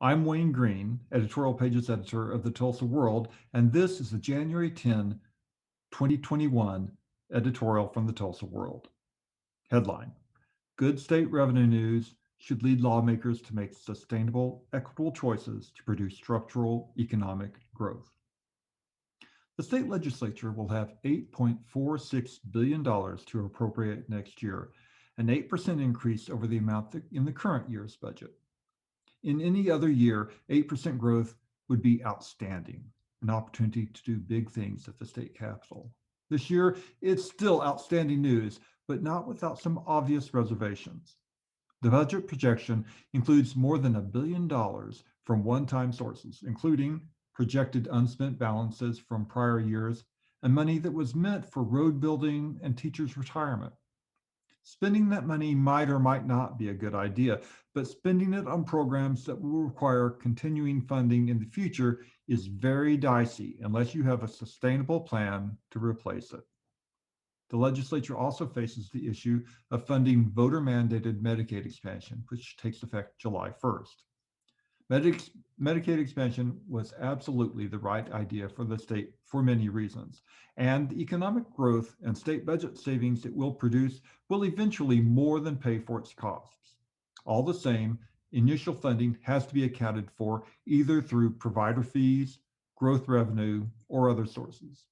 I'm Wayne Greene, editorial pages editor of the Tulsa World, and this is the January 10, 2021 editorial from the Tulsa World. Headline: Good state revenue news should lead lawmakers to make sustainable, equitable choices to produce structural economic growth. The state legislature will have $8.46 billion to appropriate next year, an 8% increase over the amount in the current year's budget. In any other year, 8% growth would be outstanding, an opportunity to do big things at the state capitol. This year, it's still outstanding news, but not without some obvious reservations. The budget projection includes more than $1 billion from one-time sources, including projected unspent balances from prior years and money that was meant for road building and teachers' retirement. Spending that money might or might not be a good idea, but spending it on programs that will require continuing funding in the future is very dicey unless you have a sustainable plan to replace it. The legislature also faces the issue of funding voter-mandated Medicaid expansion, which takes effect July 1st. Medicaid expansion was absolutely the right idea for the state for many reasons, and the economic growth and state budget savings it will produce will eventually more than pay for its costs. All the same, initial funding has to be accounted for either through provider fees, growth revenue, or other sources.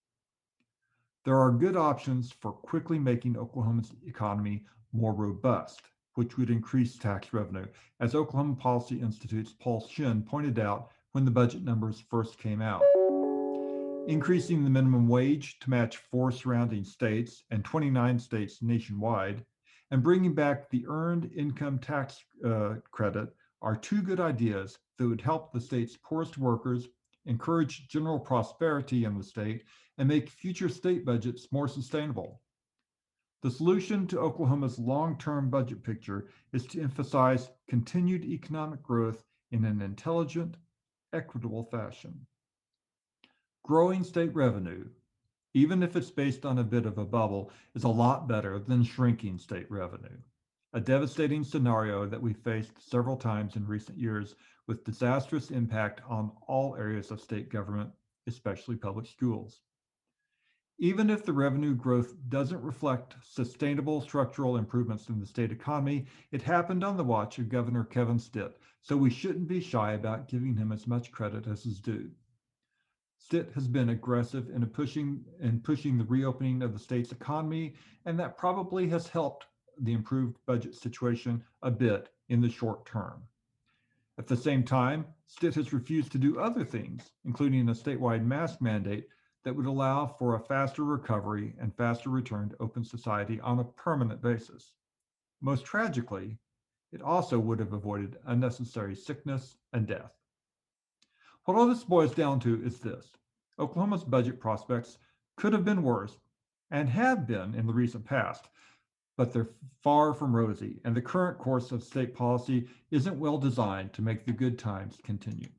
There are good options for quickly making Oklahoma's economy more robust, which would increase tax revenue, as Oklahoma Policy Institute's Paul Shin pointed out when the budget numbers first came out. Increasing the minimum wage to match 4 surrounding states and 29 states nationwide, and bringing back the earned income tax credit are two good ideas that would help the state's poorest workers, encourage general prosperity in the state, and make future state budgets more sustainable. The solution to Oklahoma's long-term budget picture is to emphasize continued economic growth in an intelligent, equitable fashion. Growing state revenue, even if it's based on a bit of a bubble, is a lot better than shrinking state revenue, a devastating scenario that we've faced several times in recent years with disastrous impact on all areas of state government, especially public schools. Even if the revenue growth doesn't reflect sustainable structural improvements in the state economy, it happened on the watch of Governor Kevin Stitt, so we shouldn't be shy about giving him as much credit as is due. Stitt has been aggressive in pushing the reopening of the state's economy, and that probably has helped the improved budget situation a bit in the short term. At the same time, Stitt has refused to do other things, including a statewide mask mandate that would allow for a faster recovery and faster return to open society on a permanent basis. Most tragically, it also would have avoided unnecessary sickness and death. What all this boils down to is this: Oklahoma's budget prospects could have been worse and have been in the recent past, but they're far from rosy, and the current course of state policy isn't well designed to make the good times continue.